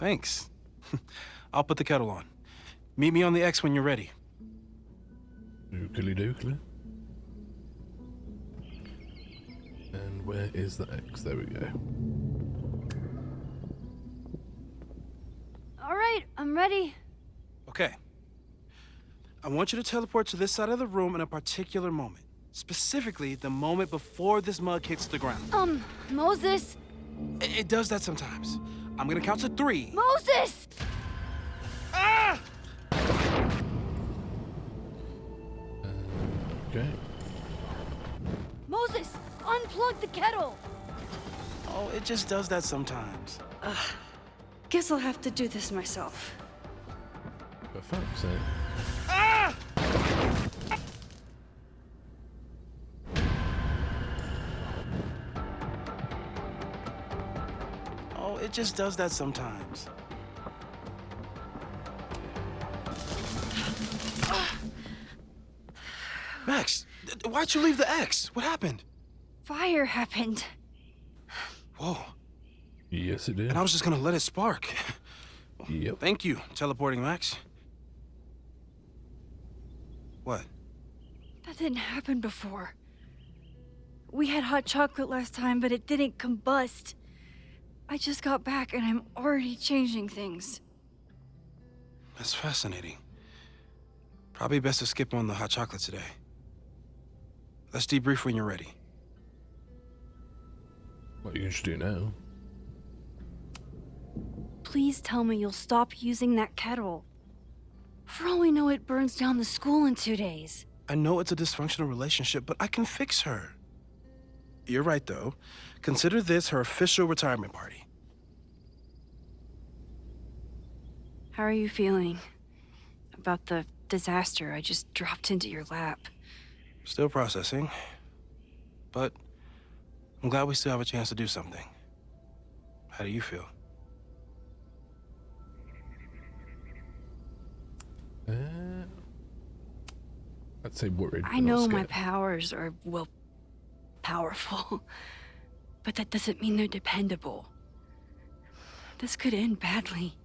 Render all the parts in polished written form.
Thanks. I'll put the kettle on. Meet me on the X when you're ready. Ookly dookly. And where is the X? There we go. All right, I'm ready. Okay. I want you to teleport to this side of the room in a particular moment. Specifically, the moment before this mug hits the ground. Moses! It does that sometimes. I'm gonna count to 3. Moses! Ah! Okay. Moses, unplug the kettle! Oh, it just does that sometimes. Guess I'll have to do this myself. For fuck's sake. Ah! Oh, it just does that sometimes. Max, why'd you leave the X? What happened? Fire happened. Whoa. Yes, it did. And I was just gonna let it spark. Yep. Thank you, teleporting Max. What? That didn't happen before. We had hot chocolate last time, but it didn't combust. I just got back and I'm already changing things. That's fascinating. Probably best to skip on the hot chocolate today. Let's debrief when you're ready. What you should do now? Please tell me you'll stop using that kettle. For all we know, it burns down the school in 2 days. I know it's a dysfunctional relationship, but I can fix her. You're right, though. Consider this her official retirement party. How are you feeling about the disaster I just dropped into your lap? Still processing. But I'm glad we still have a chance to do something. How do you feel? I'd say worried. I know my powers are, well, powerful. But that doesn't mean they're dependable. This could end badly.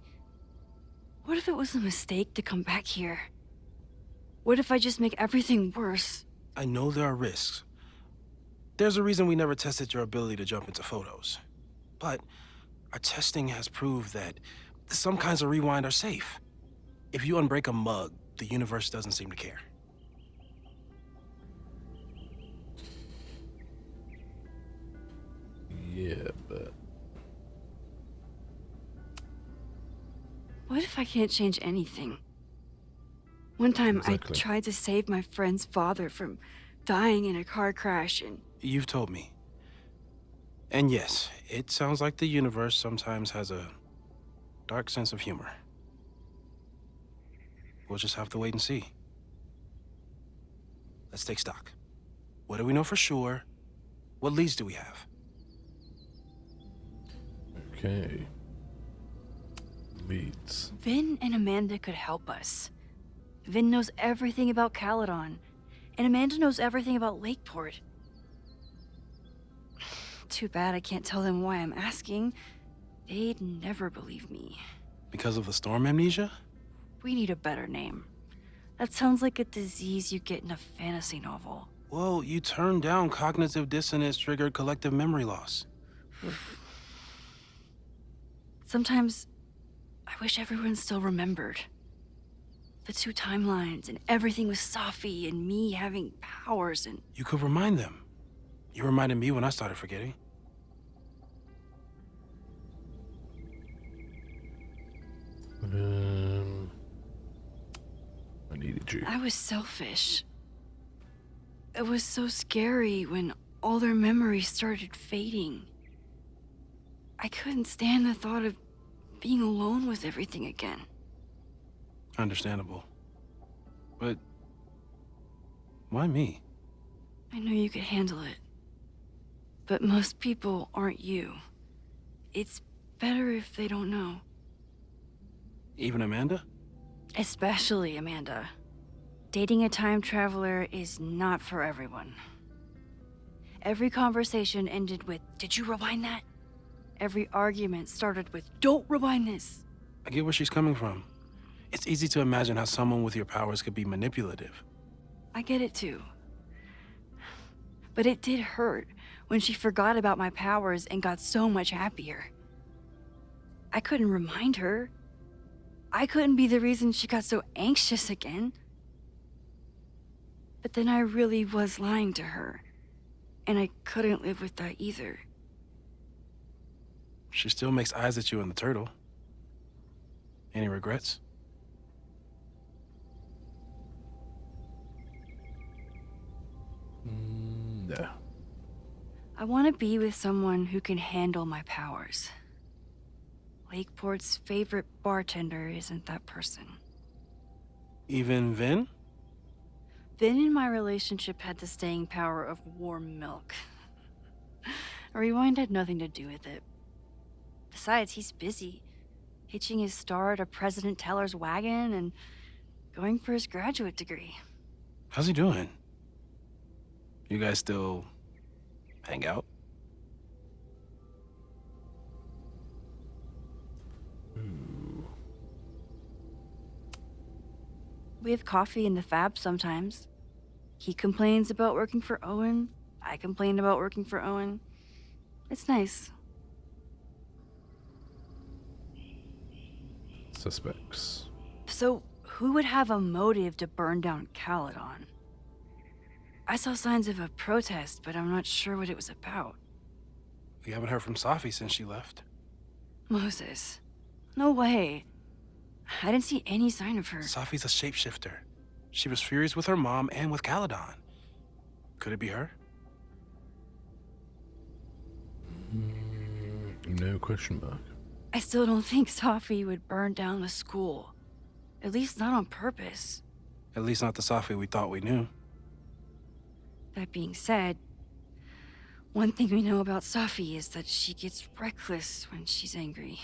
What if it was a mistake to come back here? What if I just make everything worse? I know there are risks. There's a reason we never tested your ability to jump into photos. But our testing has proved that some kinds of rewind are safe. If you unbreak a mug, the universe doesn't seem to care. Yeah, but... What if I can't change anything? One time Exactly. I tried to save my friend's father from dying in a car crash and... You've told me. And yes, it sounds like the universe sometimes has a dark sense of humor. We'll just have to wait and see. Let's take stock. What do we know for sure? What leads do we have? Okay. Leads. Vin and Amanda could help us. Vin knows everything about Caledon, and Amanda knows everything about Lakeport. Too bad I can't tell them why I'm asking. They'd never believe me. Because of the storm amnesia? We need a better name. That sounds like a disease you get in a fantasy novel. Well, you turned down cognitive dissonance triggered collective memory loss. Sometimes, I wish everyone still remembered. The 2 timelines, and everything with Safi, and me having powers, and... You could remind them. You reminded me when I started forgetting. I needed you. I was selfish. It was so scary when all their memories started fading. I couldn't stand the thought of being alone with everything again. Understandable. But why me? I knew you could handle it. But most people aren't you. It's better if they don't know. Even Amanda? Especially Amanda. Dating a time traveler is not for everyone. Every conversation ended with, "Did you rewind that?" Every argument started with, "Don't rewind this." I get where she's coming from. It's easy to imagine how someone with your powers could be manipulative. I get it too. But it did hurt when she forgot about my powers and got so much happier. I couldn't remind her. I couldn't be the reason she got so anxious again. But then I really was lying to her, and I couldn't live with that either. She still makes eyes at you and the turtle. Any regrets? No. I want to be with someone who can handle my powers. Lakeport's favorite bartender isn't that person. Even Vin? Vin in my relationship had the staying power of warm milk. A rewind had nothing to do with it. Besides, he's busy, hitching his star to President Teller's wagon and going for his graduate degree. How's he doing? You guys still hang out? We have coffee in the Fab sometimes. He complains about working for Owen. I complain about working for Owen. It's nice. Suspects. So, who would have a motive to burn down Caledon? I saw signs of a protest, but I'm not sure what it was about. We haven't heard from Safi since she left. Moses. No way. I didn't see any sign of her. Safi's a shapeshifter. She was furious with her mom and with Caledon. Could it be her? No question mark. I still don't think Safi would burn down the school. At least not on purpose. At least not the Safi we thought we knew. That being said, one thing we know about Safi is that she gets reckless when she's angry.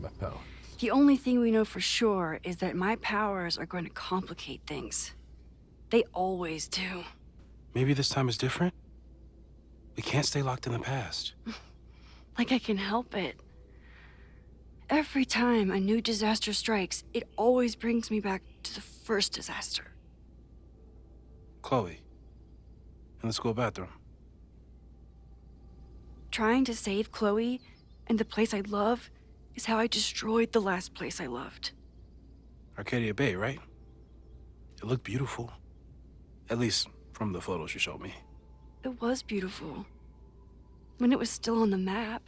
My pal. The only thing we know for sure is that my powers are going to complicate things. They always do. Maybe this time is different? We can't stay locked in the past. Like I can help it. Every time a new disaster strikes, it always brings me back to the first disaster. Chloe. In the school bathroom. Trying to save Chloe and the place I love is how I destroyed the last place I loved. Arcadia Bay, right? It looked beautiful. At least from the photos you showed me. It was beautiful. When it was still on the map.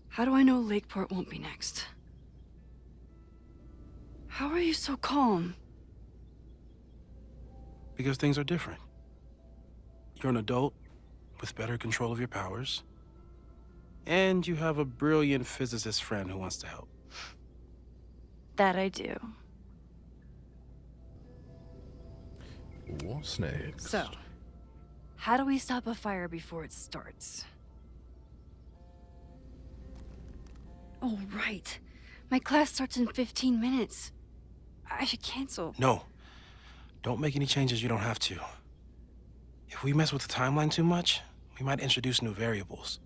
How do I know Lakeport won't be next? How are you so calm? Because things are different. You're an adult with better control of your powers. And you have a brilliant physicist friend who wants to help. That I do. What's next? So, how do we stop a fire before it starts? Oh, right. My class starts in 15 minutes. I should cancel. No. Don't make any changes you don't have to. If we mess with the timeline too much, we might introduce new variables.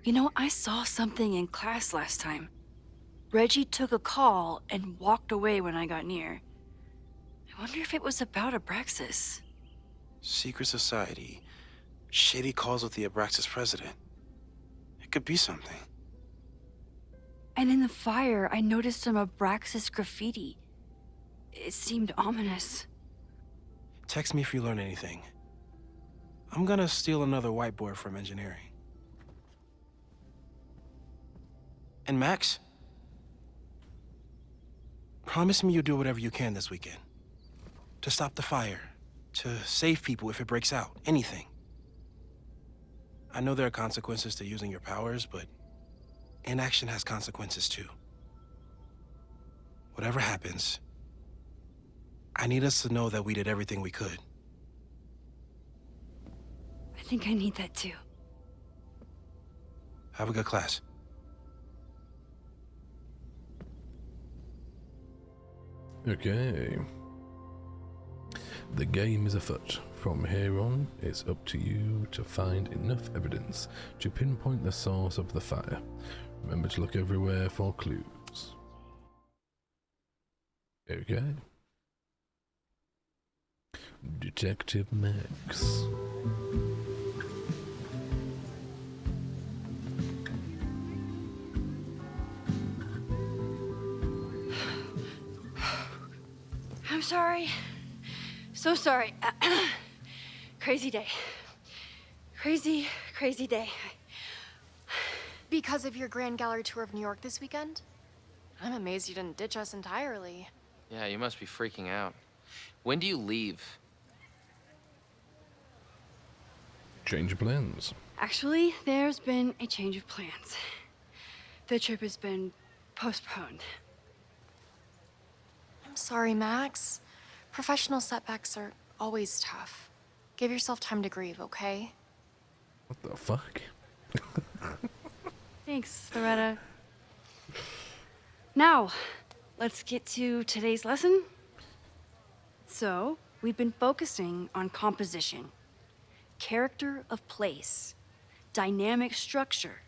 You know, I saw something in class last time. Reggie took a call and walked away when I got near. I wonder if it was about Abraxas. Secret society. Shady calls with the Abraxas president. It could be something. And in the fire, I noticed some Abraxas graffiti. It seemed ominous. Text me if you learn anything. I'm gonna steal another whiteboard from engineering. And Max? Promise me you'll do whatever you can this weekend. To stop the fire. To save people if it breaks out. Anything. I know there are consequences to using your powers, but inaction has consequences too. Whatever happens, I need us to know that we did everything we could. I think I need that too. Have a good class. Okay. The game is afoot. From here on, it's up to you to find enough evidence to pinpoint the source of the fire. Remember to look everywhere for clues. Okay. Detective Max. I'm sorry. So sorry. Crazy day. Crazy, crazy day. Because of your Grand Gallery tour of New York this weekend? I'm amazed you didn't ditch us entirely. Yeah, you must be freaking out. When do you leave? Change of plans. Actually, there's been a change of plans. The trip has been postponed. I'm sorry, Max. Professional setbacks are always tough. Give yourself time to grieve, okay? What the fuck? Thanks, Loretta. Now, let's get to today's lesson. So, we've been focusing on composition, character of place, dynamic structure,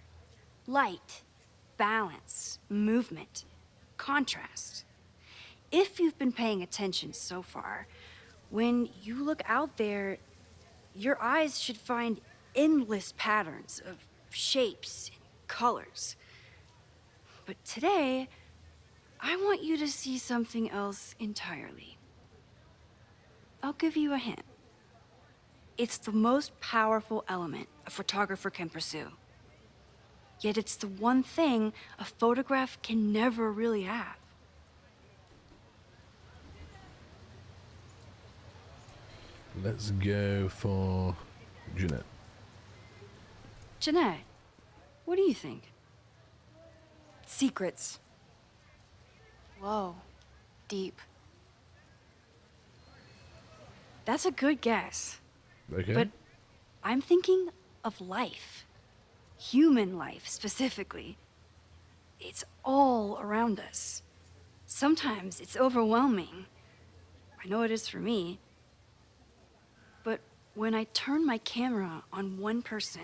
light, balance, movement, contrast. If you've been paying attention so far, when you look out there, your eyes should find endless patterns of shapes and colors. But today, I want you to see something else entirely. I'll give you a hint. It's the most powerful element a photographer can pursue. Yet it's the one thing a photograph can never really have. Let's go for Jeanette. Jeanette, what do you think? Secrets. Whoa. Deep. That's a good guess. Okay. But I'm thinking of life. Human life, specifically. It's all around us. Sometimes it's overwhelming. I know it is for me. But when I turn my camera on one person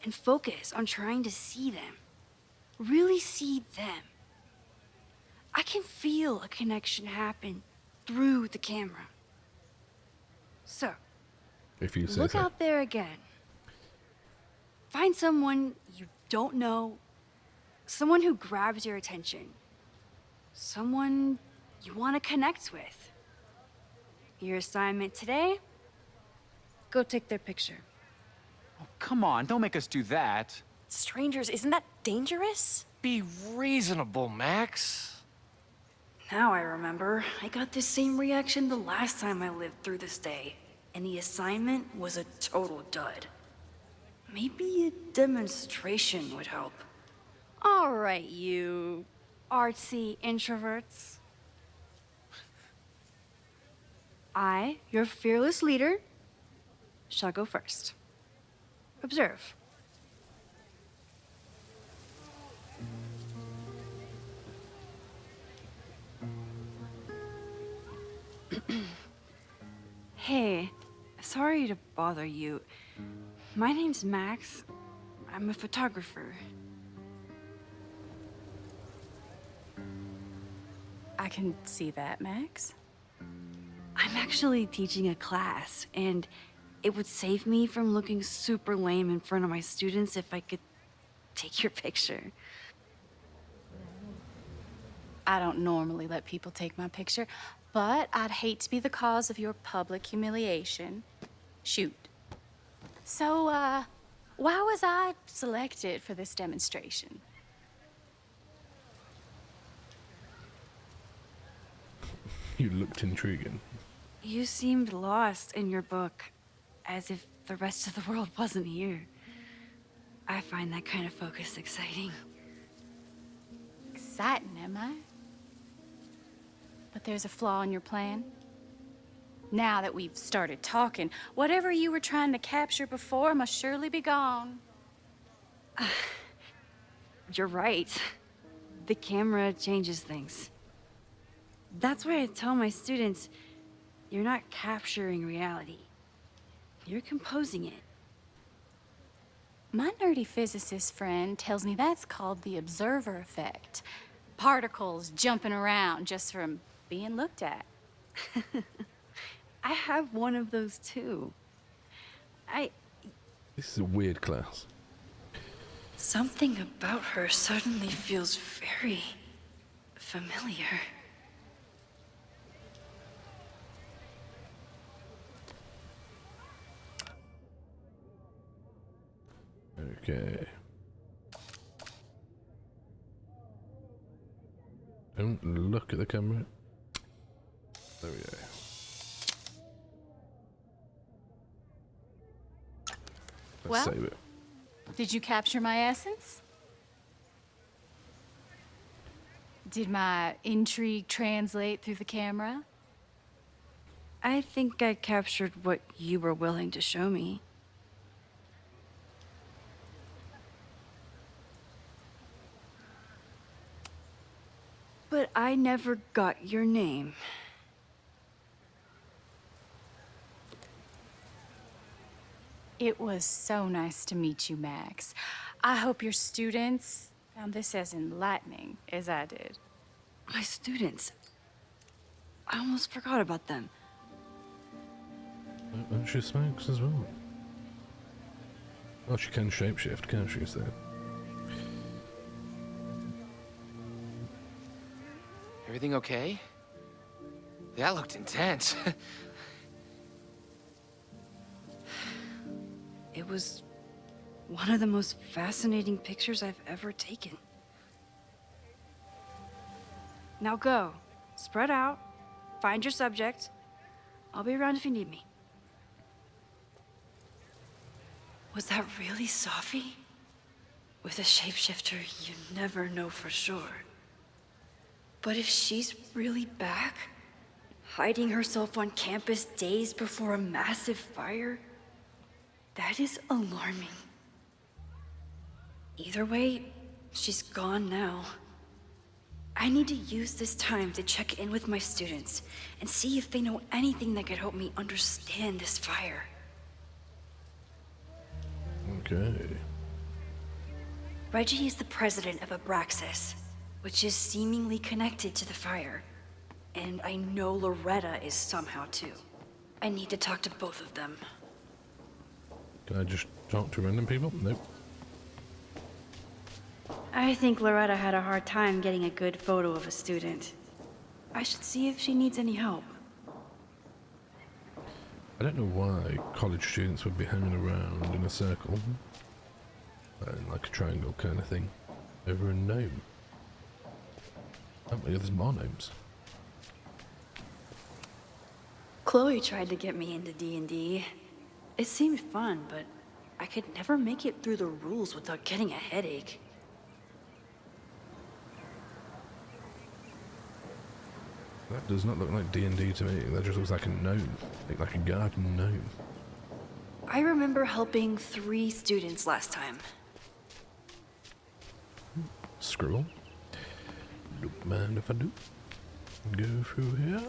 and focus on trying to see them, really see them, I can feel a connection happen through the camera. So, if you say look so. out there again. Find someone you don't know, someone who grabs your attention, someone you want to connect with. Your assignment today? Go take their picture. Oh, come on, don't make us do that. Strangers, isn't that dangerous? Be reasonable, Max. Now I remember. I got the same reaction the last time I lived through this day, and the assignment was a total dud. Maybe a demonstration would help. All right, you artsy introverts. I, your fearless leader, shall go first. Observe. Hey, sorry to bother you. My name's Max. I'm a photographer. I can see that, Max. I'm actually teaching a class, and it would save me from looking super lame in front of my students if I could take your picture. I don't normally let people take my picture, but I'd hate to be the cause of your public humiliation. Shoot. So, why was I selected for this demonstration? You looked intriguing. You seemed lost in your book, as if the rest of the world wasn't here. I find that kind of focus exciting. Exciting, am I? But there's a flaw in your plan. Now that we've started talking, whatever you were trying to capture before must surely be gone. You're right. The camera changes things. That's why I tell my students, You're not capturing reality. You're composing it. My nerdy physicist friend tells me that's called the observer effect. Particles jumping around just from being looked at. I have one of those too. This is a weird class. Something about her suddenly feels very familiar. Okay. Don't look at the camera. There we go. Let's Well, save it. did you capture my essence? Did my intrigue translate through the camera? I think I captured what you were willing to show me. But I never got your name. It was so nice to meet you, Max. I hope your students found this as enlightening as I did. My students. I almost forgot about them. And she smokes as well. Oh, she can shapeshift, can't she? So. Everything okay? That looked intense. It was one of the most fascinating pictures I've ever taken. Now go. Spread out. Find your subject. I'll be around if you need me. Was that really Sophie? With a shapeshifter, you never know for sure. But if she's really back, hiding herself on campus days before a massive fire, that is alarming. Either way, she's gone now. I need to use this time to check in with my students and see if they know anything that could help me understand this fire. Okay. Reggie is the president of Abraxas, which is seemingly connected to the fire. And I know Loretta is somehow too. I need to talk to both of them. Can I just talk to random people? Nope. I think Loretta had a hard time getting a good photo of a student. I should see if she needs any help. I don't know why college students would be hanging around in a circle, like a triangle kind of thing, over a gnome. Oh, yeah, there's more gnomes. Chloe tried to get me into D&D. It seemed fun, but I could never make it through the rules without getting a headache. That does not look like D&D to me. That just looks like a gnome, like a garden gnome. I remember helping 3 students last time. Scroll. Don't mind if I do. Go through here.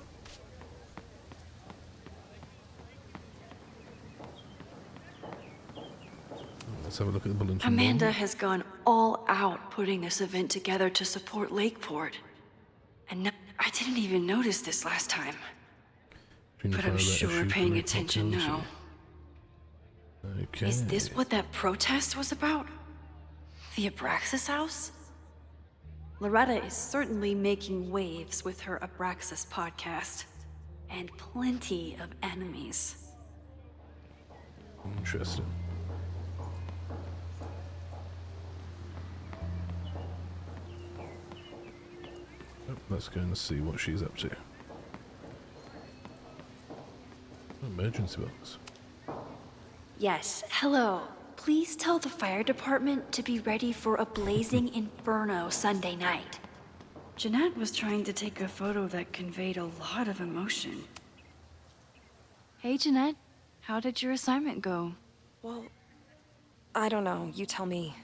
Let's have a look at the bulletin Amanda board. has gone all out putting this event together to support Lakeport. And I didn't even notice this last time. But I'm sure paying attention now. Okay. Is this what that protest was about? The Abraxas house? Loretta is certainly making waves with her Abraxas podcast. And plenty of enemies. Interesting. Oh, let's go and see what she's up to. Emergency box. Yes, hello. Please tell the fire department to be ready for a blazing inferno Sunday night. Jeanette was trying to take a photo that conveyed a lot of emotion. Hey, Jeanette. How did your assignment go? Well, I don't know. You tell me.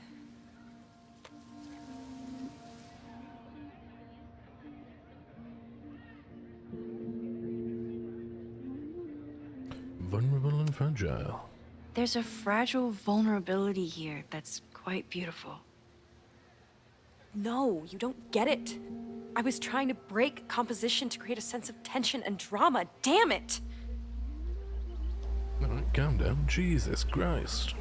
vulnerable and fragile. There's a fragile vulnerability here that's quite beautiful. No, you don't get it. I was trying to break composition to create a sense of tension and drama. Damn it! Alright, calm down. Jesus Christ.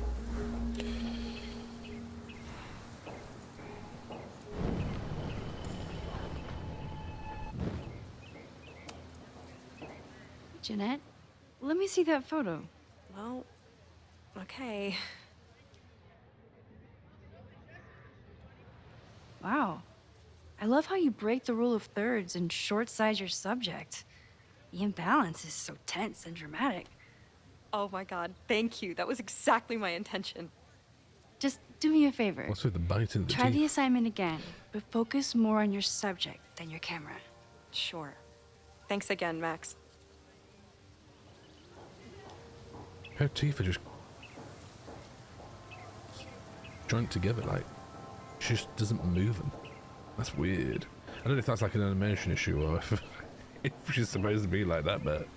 Jeanette, let me see that photo. Well, okay. Wow. I love how you break the rule of thirds and short-size your subject. The imbalance is so tense and dramatic. Oh my god, thank you. That was exactly my intention. Just do me a favor. What's with the bite in the Try the teeth? assignment again, but focus more on your subject than your camera. Sure. Thanks again, Max. Her teeth are just joined together, like she just doesn't move them. That's weird. I don't know if that's like an animation issue or if she's supposed to be like that, but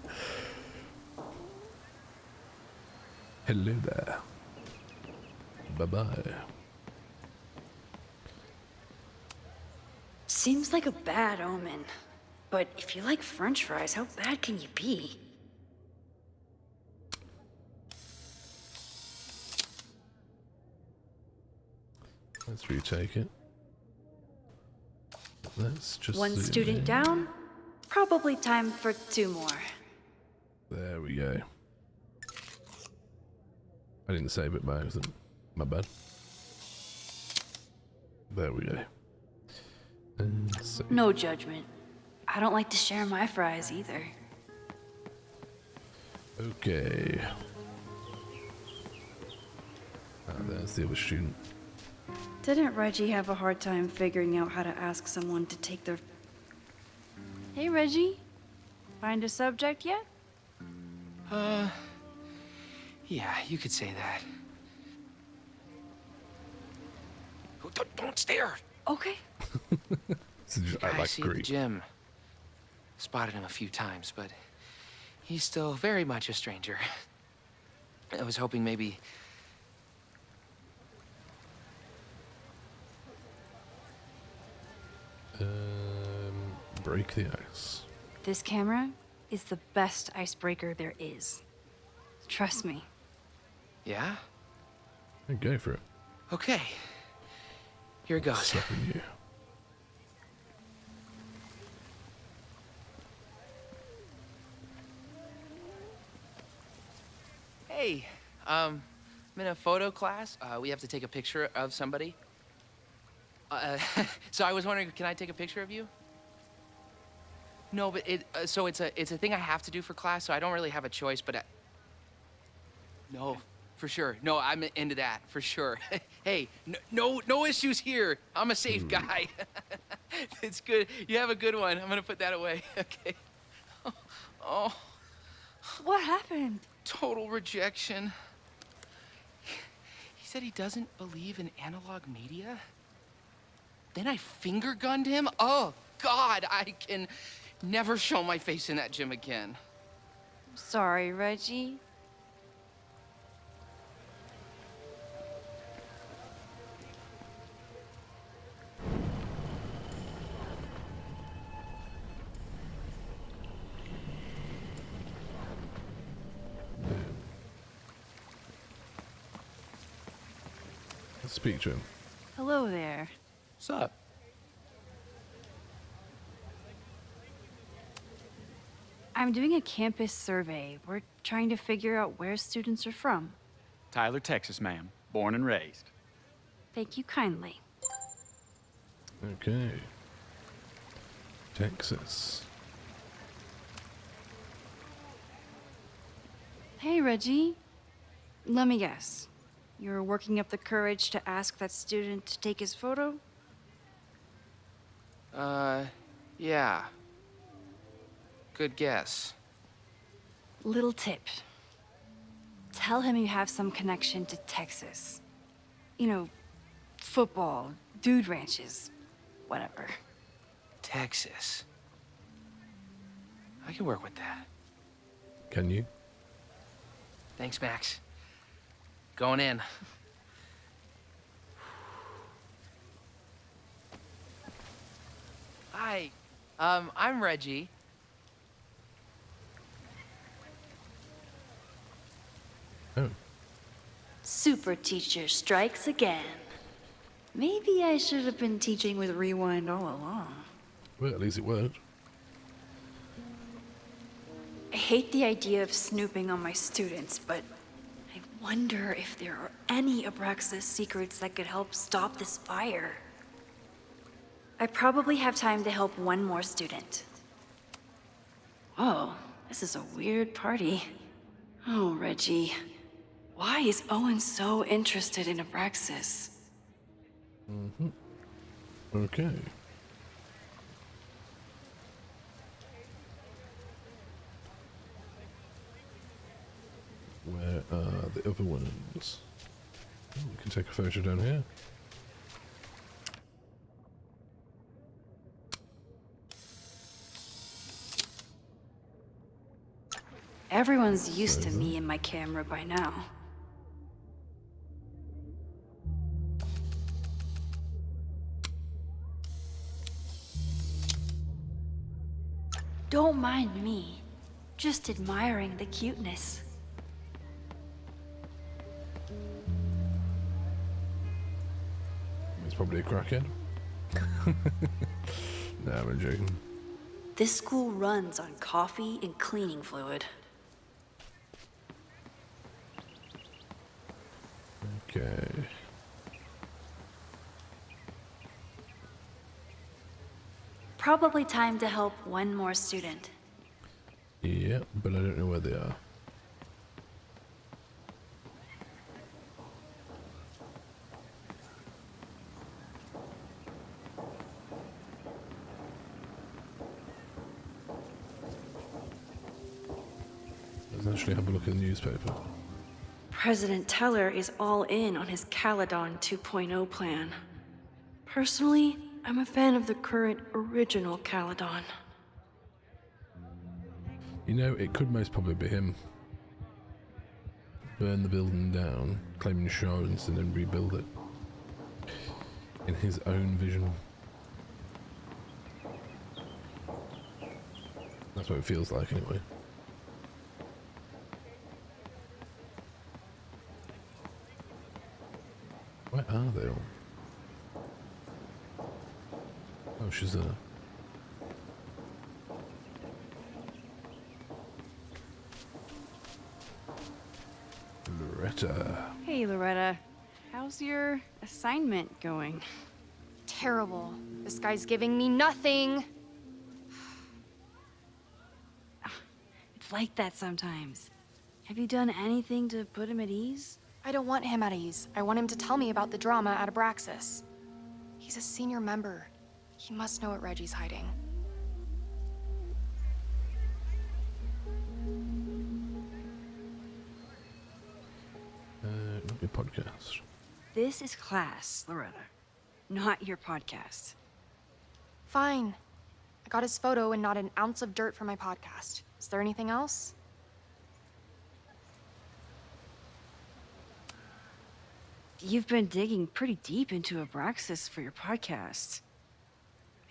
hello there. Bye-bye. Seems like a bad omen. But if you like French fries, how bad can you be? Let's retake it. Let's just One zoom student in. down. Probably time for 2 more. There we go. I didn't save it by accident. My bad. There we go. And save. No judgment. I don't like to share my fries either. Okay. Ah, there's the other student. Didn't Reggie have a hard time figuring out how to ask someone to take their... Hey, Reggie. Find a subject yet? Yeah, you could say that. Oh, don't stare! Okay. This is just, I I like see at the Greek. gym. Spotted him a few times, but he's still very much a stranger. I was hoping maybe... Break the ice. This camera is the best icebreaker there is. Trust me. Yeah? And go for it. Okay. Here it goes. Stopping you. Hey, I'm in a photo class. We have to take a picture of somebody. So I was wondering, can I take a picture of you? No, but it's a thing I have to do for class, so I don't really have a choice, but no, for sure. No, I'm into that, for sure. Hey, no issues here. I'm a safe guy. It's good. You have a good one. I'm gonna put that away. Okay. Oh. What happened? Total rejection. He said he doesn't believe in analog media. Then I finger gunned him? Oh, God, I can never show my face in that gym again. Sorry, Reggie. Let's speak to him. Hello there. What's up? I'm doing a campus survey. We're trying to figure out where students are from. Tyler, Texas, ma'am. Born and raised. Thank you kindly. Okay. Texas. Hey, Reggie. Let me guess. You're working up the courage to ask that student to take his photo? Yeah. Good guess. Little tip. Tell him you have some connection to Texas. You know, football, dude ranches, whatever. Texas. I can work with that. Can you? Thanks, Max. Going in. Hi. I'm Reggie. Oh. Super teacher strikes again. Maybe I should have been teaching with rewind all along. Well, at least it worked. I hate the idea of snooping on my students, but I wonder if there are any Abraxas secrets that could help stop this fire. I probably have time to help one more student. Whoa, this is a weird party. Oh, Reggie. Why is Owen so interested in Abraxas? Okay. Where are the other ones? Oh, we can take a photo down here. Everyone's used to me and my camera by now. Don't mind me. Just admiring the cuteness. It's probably a crackhead. Nah, I'm joking. This school runs on coffee and cleaning fluid. Okay. Probably time to help one more student. Yeah, but I don't know where they are. Let's actually have a look at the newspaper. President Teller is all in on his Caledon 2.0 plan. Personally, I'm a fan of the current original Caledon. You know, it could most probably be him. Burn the building down, claim insurance, and then rebuild it. In his own vision. That's what it feels like, anyway. Where are they all? Oh, she's there. Loretta. Hey, Loretta. How's your assignment going? Terrible. This guy's giving me nothing. It's like that sometimes. Have you done anything to put him at ease? I don't want him at ease. I want him to tell me about the drama at Abraxas. He's a senior member. He must know what Reggie's hiding. Not your podcast. This is class, Loretta, not your podcast. Fine. I got his photo and not an ounce of dirt for my podcast. Is there anything else? You've been digging pretty deep into Abraxas for your podcast.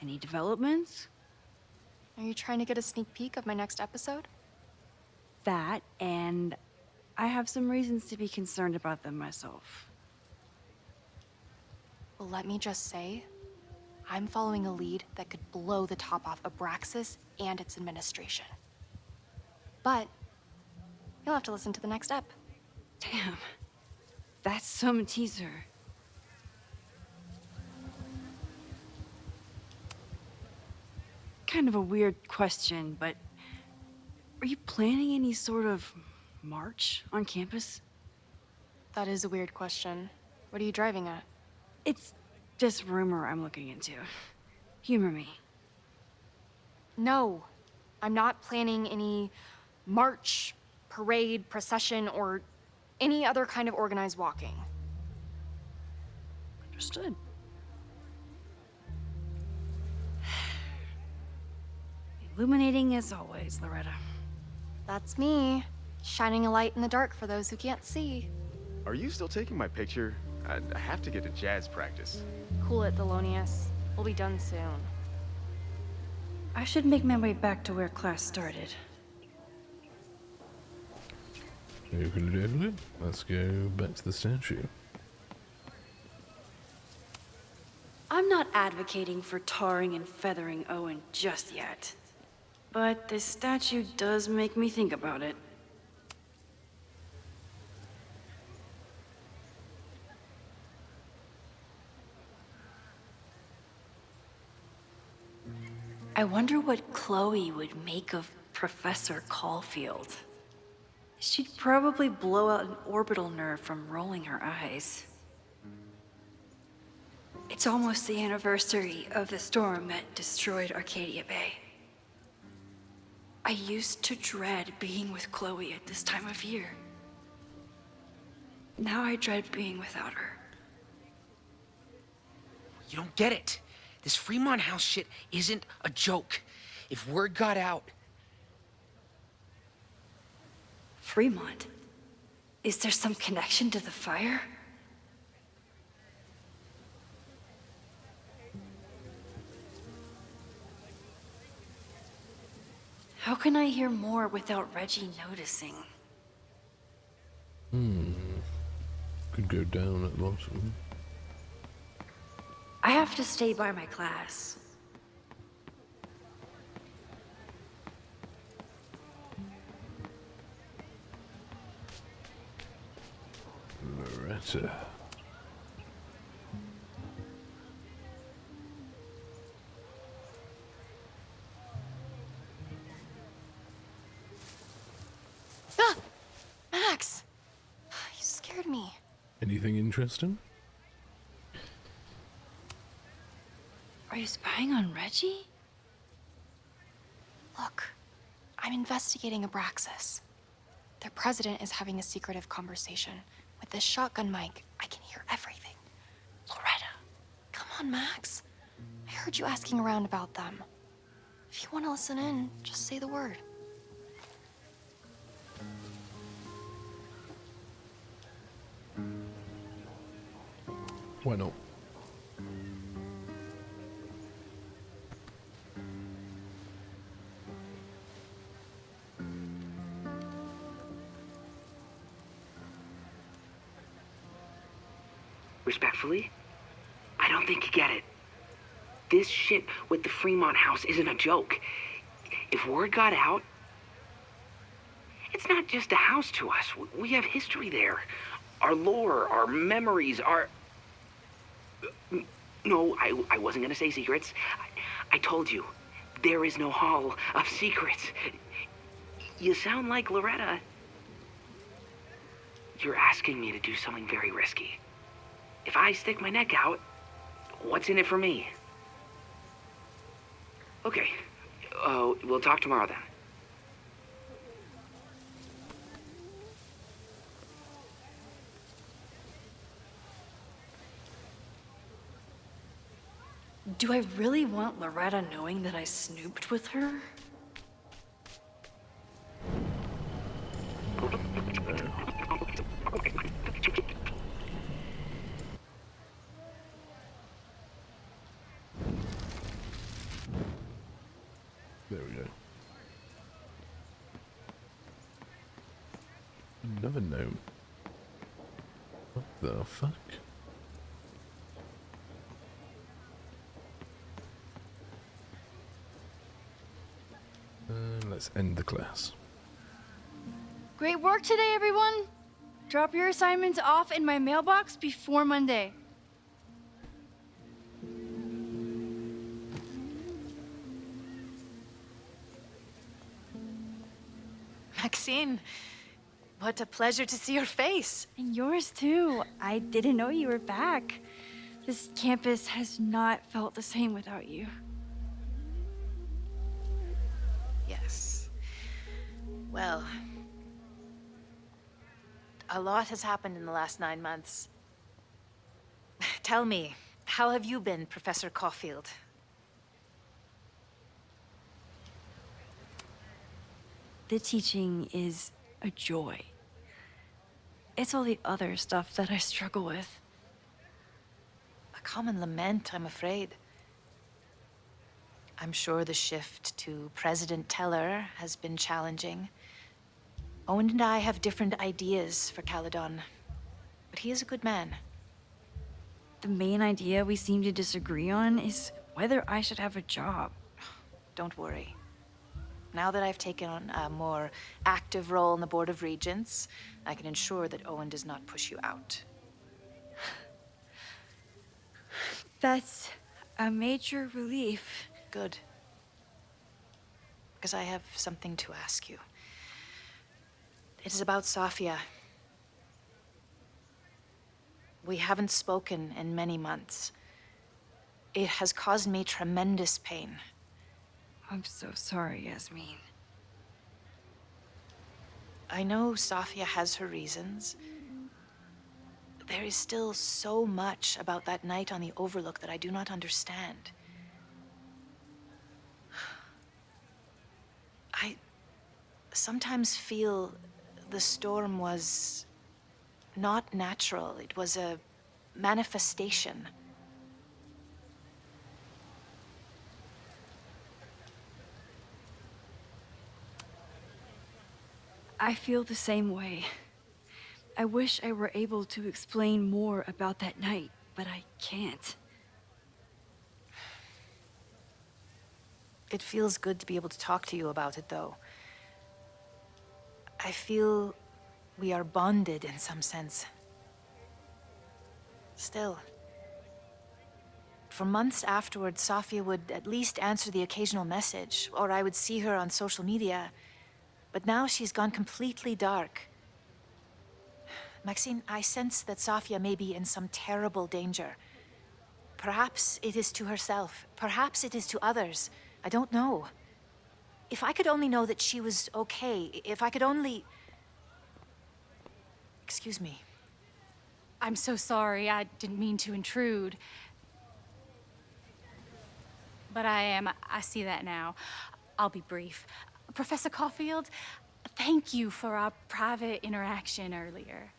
Any developments? Are you trying to get a sneak peek of my next episode? That, and I have some reasons to be concerned about them myself. Well, let me just say, I'm following a lead that could blow the top off Abraxas and its administration. But you'll have to listen to the next ep. Damn, that's some teaser. Kind of a weird question, but are you planning any sort of march on campus? That is a weird question. What are you driving at? It's just rumor I'm looking into. Humor me. No, I'm not planning any march, parade, procession, or any other kind of organized walking. Understood. Illuminating as always, Loretta. That's me. Shining a light in the dark for those who can't see. Are you still taking my picture? I have to get to jazz practice. Cool it, Thelonious. We'll be done soon. I should make my way back to where class started. Let's go back to the statue. I'm not advocating for tarring and feathering Owen just yet. But this statue does make me think about it. I wonder what Chloe would make of Professor Caulfield. She'd probably blow out an orbital nerve from rolling her eyes. It's almost the anniversary of the storm that destroyed Arcadia Bay. I used to dread being with Chloe at this time of year. Now I dread being without her. You don't get it. This Fremont House shit isn't a joke. If word got out... Fremont? Is there some connection to the fire? How can I hear more without Reggie noticing? Could go down at the bottom. I have to stay by my class. Loretta. Ah! Max! You scared me. Anything interesting? Are you spying on Reggie? Look, I'm investigating Abraxas. Their president is having a secretive conversation. With this shotgun mic, I can hear everything. Loretta, come on, Max. I heard you asking around about them. If you want to listen in, just say the word. Why not? Respectfully, I don't think you get it. This shit with the Fremont House isn't a joke. If word got out, it's not just a house to us. We have history there. Our lore, our memories, our... No, I wasn't gonna say secrets. I told you, there is no hall of secrets. You sound like Loretta. You're asking me to do something very risky. If I stick my neck out, what's in it for me? Okay, we'll talk tomorrow then. Do I really want Loretta knowing that I snooped with her? There we go. Another gnome. What the fuck? Let's end the class. Great work today, everyone! Drop your assignments off in my mailbox before Monday. Maxine, what a pleasure to see your face. And yours too. I didn't know you were back. This campus has not felt the same without you. Yes. Well, a lot has happened in the last 9 months. Tell me, how have you been, Professor Caulfield? The teaching is a joy. It's all the other stuff that I struggle with. A common lament, I'm afraid. I'm sure the shift to President Teller has been challenging. Owen and I have different ideas for Caledon, but he is a good man. The main idea we seem to disagree on is whether I should have a job. Don't worry. Now that I've taken on a more active role in the Board of Regents, I can ensure that Owen does not push you out. That's a major relief. Good. Because I have something to ask you. It is about Safia. We haven't spoken in many months. It has caused me tremendous pain. I'm so sorry, Yasmin. I know Safia has her reasons. There is still so much about that night on the Overlook that I do not understand. I sometimes feel the storm was not natural. It was a manifestation. I feel the same way. I wish I were able to explain more about that night, but I can't. It feels good to be able to talk to you about it, though. I feel we are bonded in some sense. Still, for months afterwards, Safia would at least answer the occasional message, or I would see her on social media. But now she's gone completely dark. Maxine, I sense that Safia may be in some terrible danger. Perhaps it is to herself. Perhaps it is to others. I don't know. If I could only know that she was okay, if I could only... Excuse me. I'm so sorry. I didn't mean to intrude. But I see that now. I'll be brief. Professor Caulfield, thank you for our private interaction earlier.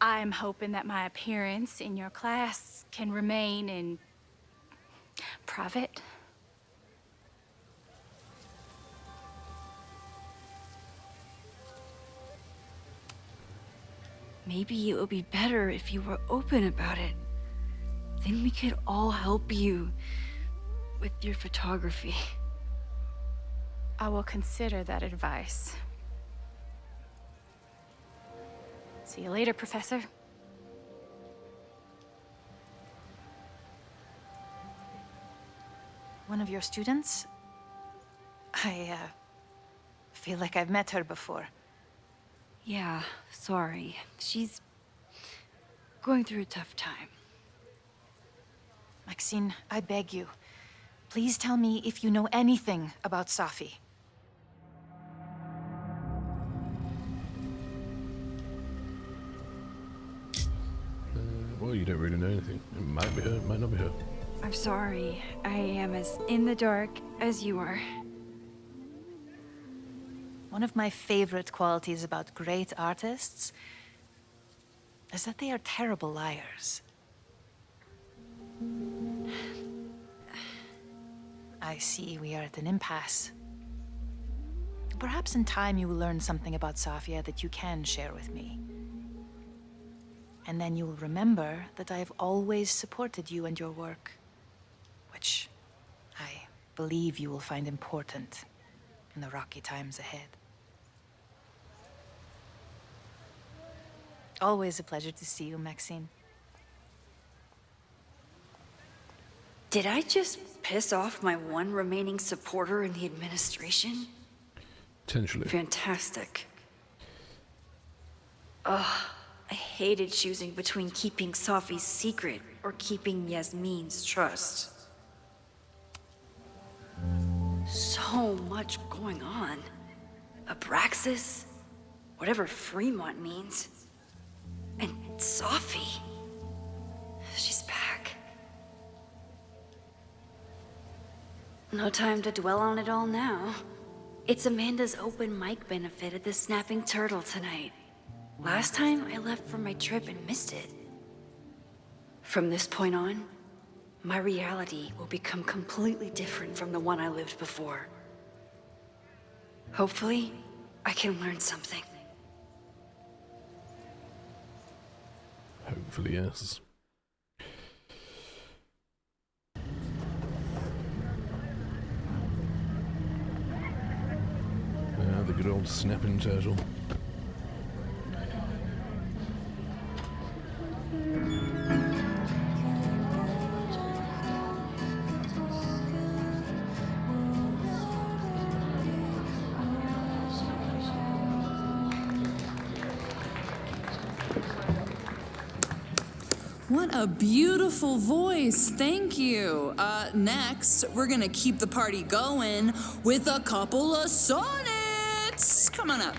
I'm hoping that my appearance in your class can remain in private. Maybe it would be better if you were open about it. Then we could all help you with your photography. I will consider that advice. See you later, Professor. One of your students? I feel like I've met her before. Yeah, sorry. She's going through a tough time. Maxine, I beg you. Please tell me if you know anything about Safi. Well, you don't really know anything. It might be her, it might not be her. I'm sorry. I am as in the dark as you are. One of my favorite qualities about great artists is that they are terrible liars. I see we are at an impasse. Perhaps in time you will learn something about Safia that you can share with me. And then you will remember that I have always supported you and your work, which I believe you will find important in the rocky times ahead. Always a pleasure to see you, Maxine. Did I just piss off my one remaining supporter in the administration? Potentially. Fantastic. Ugh, I hated choosing between keeping Safi's secret or keeping Yasmin's trust. So much going on. Abraxas, whatever Fremont means, and Safi. She's back. No time to dwell on it all now. It's Amanda's open mic benefit at the Snapping Turtle tonight. Last time, I left for my trip and missed it. From this point on, my reality will become completely different from the one I lived before. Hopefully, I can learn something. Hopefully, yes. The good old snapping turtle. What a beautiful voice. Thank you. Next, we're gonna keep the party going with a couple of sonnets. Come on up.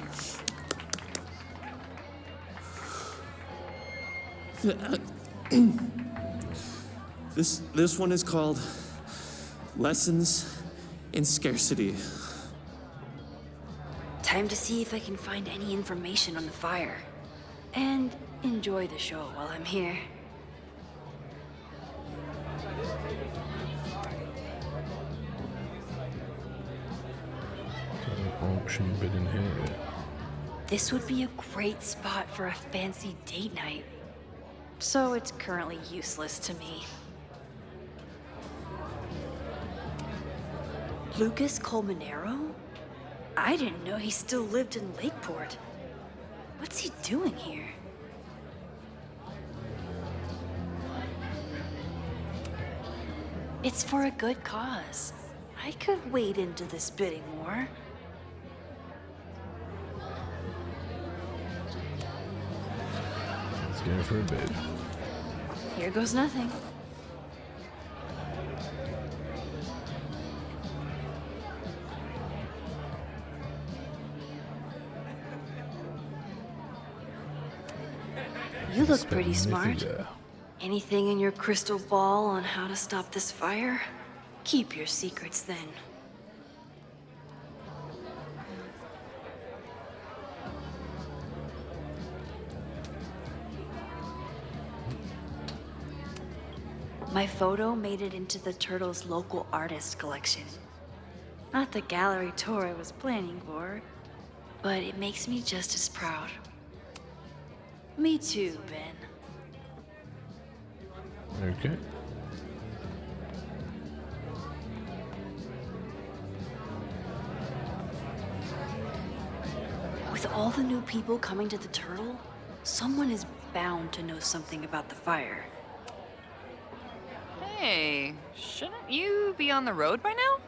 This one is called Lessons in Scarcity. Time to see if I can find any information on the fire. And enjoy the show while I'm here. Auction bid in here. This would be a great spot for a fancy date night. So it's currently useless to me. Lucas Colmenero? I didn't know he still lived in Lakeport. What's he doing here? It's for a good cause. I could wade into this bidding war. Let's go for a bid. Here goes nothing. You look pretty smart. Anything in your crystal ball on how to stop this fire? Keep your secrets then. My photo made it into the Turtle's local artist collection. Not the gallery tour I was planning for, but it makes me just as proud. Me too, Ben. Okay. With all the new people coming to the Turtle, someone is bound to know something about the fire. Hey, shouldn't you be on the road by now?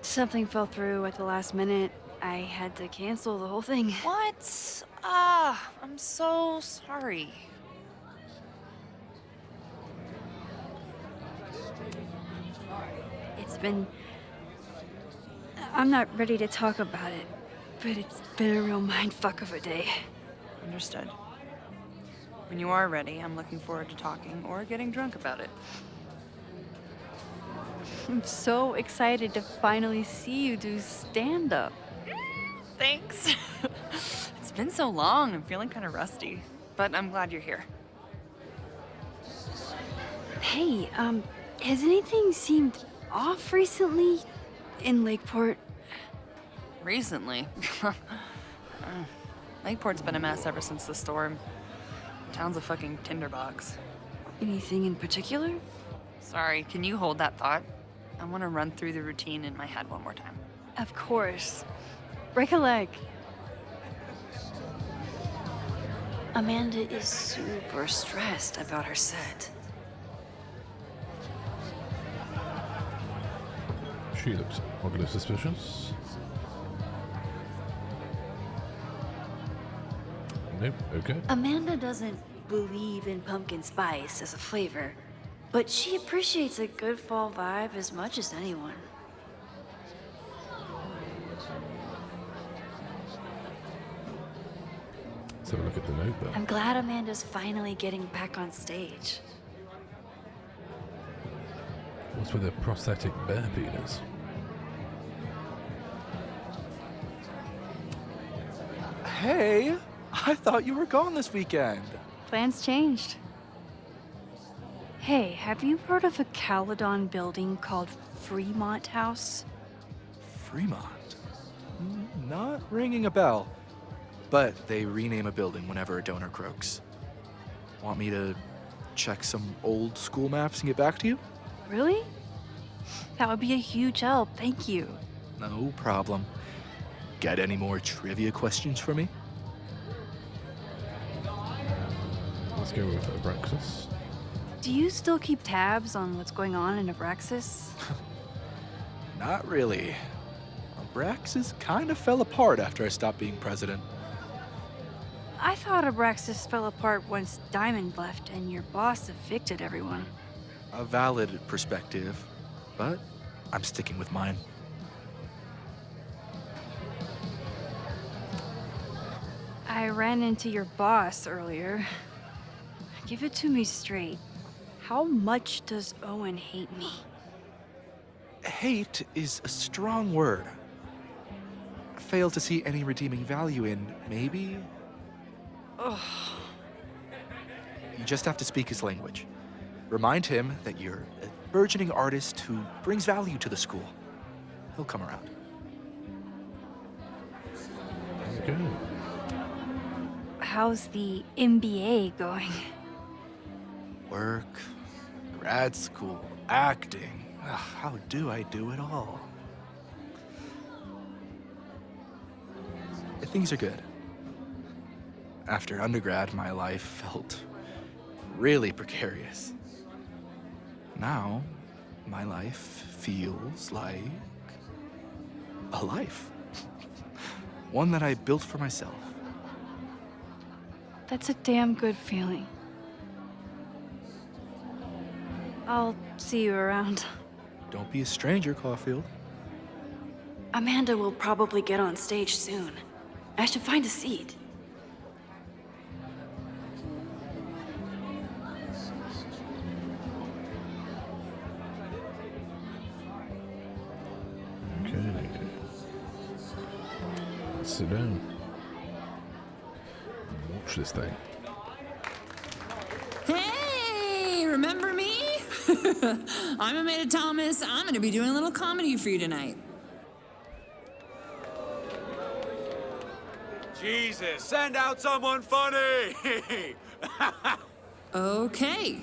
Something fell through at the last minute. I had to cancel the whole thing. What? I'm so sorry. It's been... I'm not ready to talk about it, but it's been a real mindfuck of a day. Understood. When you are ready, I'm looking forward to talking or getting drunk about it. I'm so excited to finally see you do stand-up. Thanks. It's been so long, I'm feeling kind of rusty, but I'm glad you're here. Hey, has anything seemed off recently in Lakeport? Recently? Lakeport's been a mess ever since the storm. Town's a fucking tinderbox. Anything in particular? Sorry, can you hold that thought? I want to run through the routine in my head one more time. Of course. Break a leg. Amanda is super stressed about her set. She looks oddly suspicious. Nope, okay. Amanda doesn't believe in pumpkin spice as a flavor, but she appreciates a good fall vibe as much as anyone. Let's have a look at the notebook. I'm glad Amanda's finally getting back on stage. What's with a prosthetic bear penis? Hey, I thought you were gone this weekend. Plans changed. Hey, have you heard of a Caledon building called Fremont House? Fremont? Not ringing a bell. But they rename a building whenever a donor croaks. Want me to check some old school maps and get back to you? Really? That would be a huge help, thank you. No problem. Got any more trivia questions for me? Let's go with Abraxas. Do you still keep tabs on what's going on in Abraxas? Not really. Abraxas kind of fell apart after I stopped being president. I thought Abraxas fell apart once Diamond left and your boss evicted everyone. A valid perspective, but I'm sticking with mine. I ran into your boss earlier. Give it to me straight. How much does Owen hate me? Hate is a strong word. Fail to see any redeeming value in, maybe? Ugh. You just have to speak his language. Remind him that you're a burgeoning artist who brings value to the school. He'll come around. Okay. How's the MBA going? Work, grad school, acting. Ugh, how do I do it all? Things are good. After undergrad, my life felt really precarious. Now, my life feels like a life. One that I built for myself. That's a damn good feeling. I'll see you around. Don't be a stranger, Caulfield. Amanda will probably get on stage soon. I should find a seat. Okay. Let's sit down. Watch this thing. Hey, remember me? I'm Amanda Thomas. I'm going to be doing a little comedy for you tonight. Jesus, send out someone funny! Okay.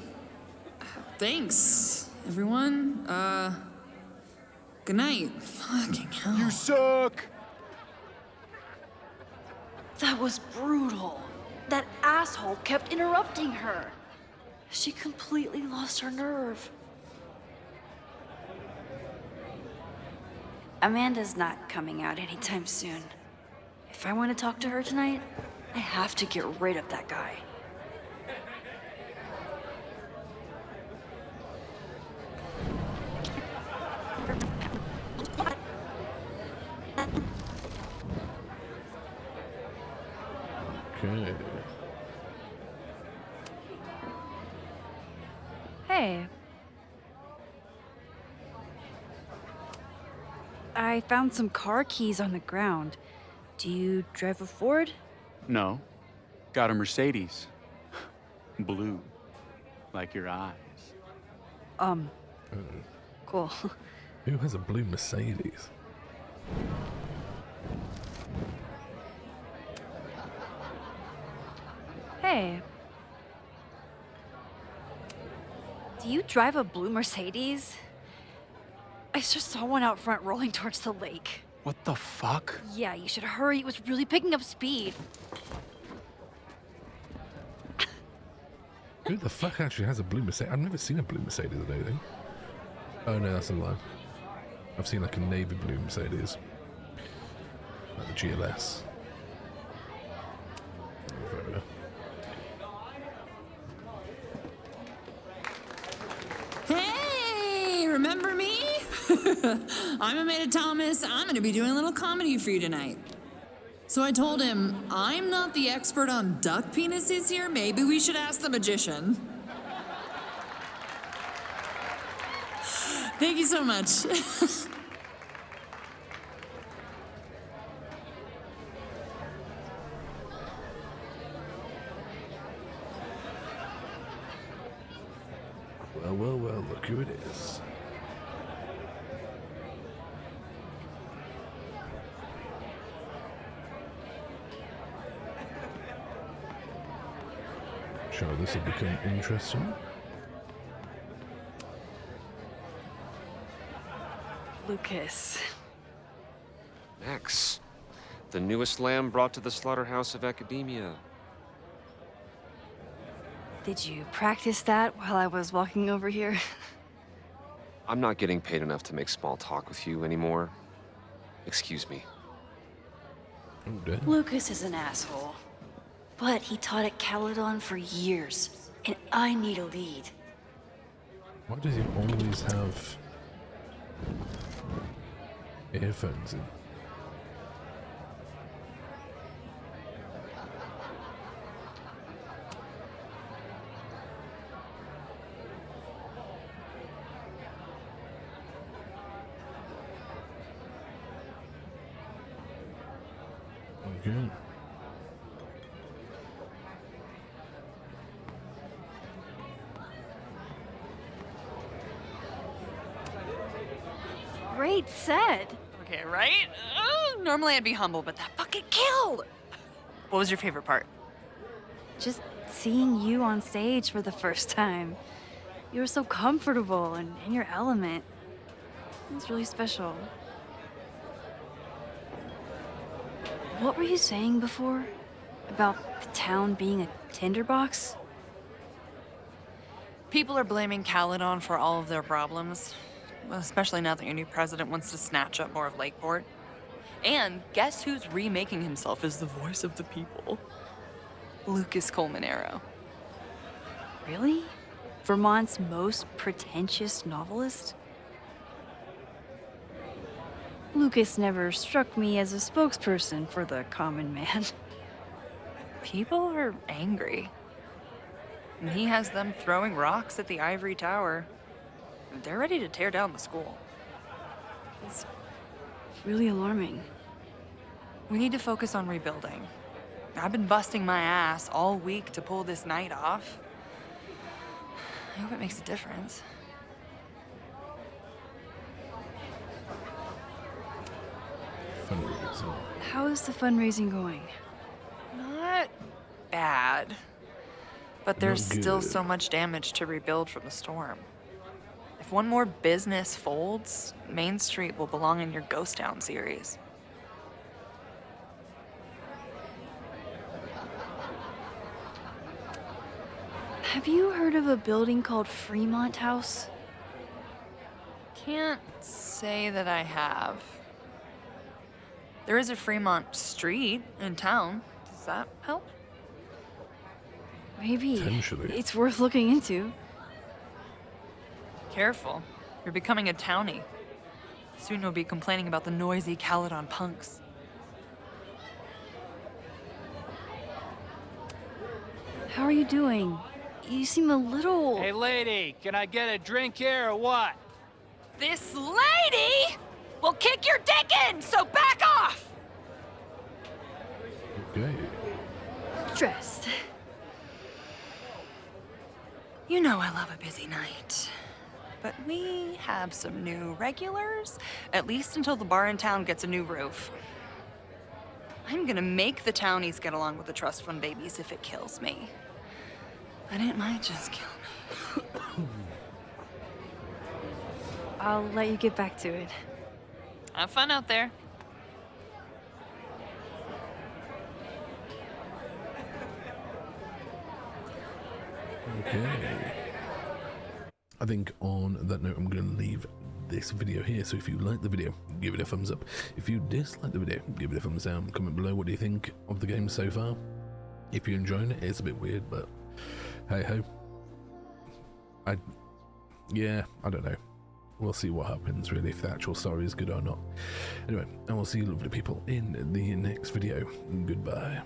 Thanks, everyone. Good night. Fucking hell. You suck! That was brutal. That asshole kept interrupting her. She completely lost her nerve. Amanda's not coming out anytime soon. If I want to talk to her tonight, I have to get rid of that guy. Okay. Hey. I found some car keys on the ground. Do you drive a Ford? No. Got a Mercedes. Blue. Like your eyes. Cool. Who has a blue Mercedes? Hey. Do you drive a blue Mercedes? I just saw one out front rolling towards the lake. What the fuck? Yeah, you should hurry. It was really picking up speed. Who the fuck actually has a blue Mercedes? I've never seen a blue Mercedes, I don't think. Oh no, that's a lie. I've seen like a navy blue Mercedes. Like the GLS. Fair enough. Hey, remember me? I'm Amanda Thomas. I'm going to be doing a little comedy for you tonight. So I told him, I'm not the expert on duck penises here. Maybe we should ask the magician. Thank you so much. Well, well, well, look who it is. Sure, this will become interesting. Lucas. Max, the newest lamb brought to the slaughterhouse of academia. Did you practice that while I was walking over here? I'm not getting paid enough to make small talk with you anymore. Excuse me. Lucas is an asshole. But he taught at Caledon for years, and I need a lead. Why does he always have earphones in? Okay. Great set. Okay, right? Normally I'd be humble, but that fucking killed! What was your favorite part? Just seeing you on stage for the first time. You were so comfortable and in your element. It was really special. What were you saying before? About the town being a tinderbox? People are blaming Caledon for all of their problems. Especially now that your new president wants to snatch up more of Lakeport. And guess who's remaking himself as the voice of the people? Lucas Colmanero. Really? Vermont's most pretentious novelist? Lucas never struck me as a spokesperson for the common man. People are angry. And he has them throwing rocks at the Ivory Tower. They're ready to tear down the school. It's really alarming. We need to focus on rebuilding. I've been busting my ass all week to pull this night off. I hope it makes a difference. Fundraising. How is the fundraising going? Not bad. But there's still so much damage to rebuild from the storm. If one more business folds, Main Street will belong in your Ghost Town series. Have you heard of a building called Fremont House? Can't say that I have. There is a Fremont Street in town. Does that help? Maybe. Potentially. It's worth looking into. Careful. You're becoming a townie. Soon you'll be complaining about the noisy Caledon punks. How are you doing? You seem a little... Hey, lady, can I get a drink here or what? This lady will kick your dick in, so back off! Okay. Dressed. You know I love a busy night. But we have some new regulars, at least until the bar in town gets a new roof. I'm gonna make the townies get along with the trust fund babies if it kills me. But it might just kill me. I'll let you get back to it. Have fun out there. Okay. I think on that note, I'm going to leave this video here. So if you like the video, give it a thumbs up. If you dislike the video, give it a thumbs down. Comment below what do you think of the game so far. If you're enjoying it, it's a bit weird, but hey ho. I don't know. We'll see what happens really, if the actual story is good or not. Anyway, and we'll see you lovely people in the next video. Goodbye.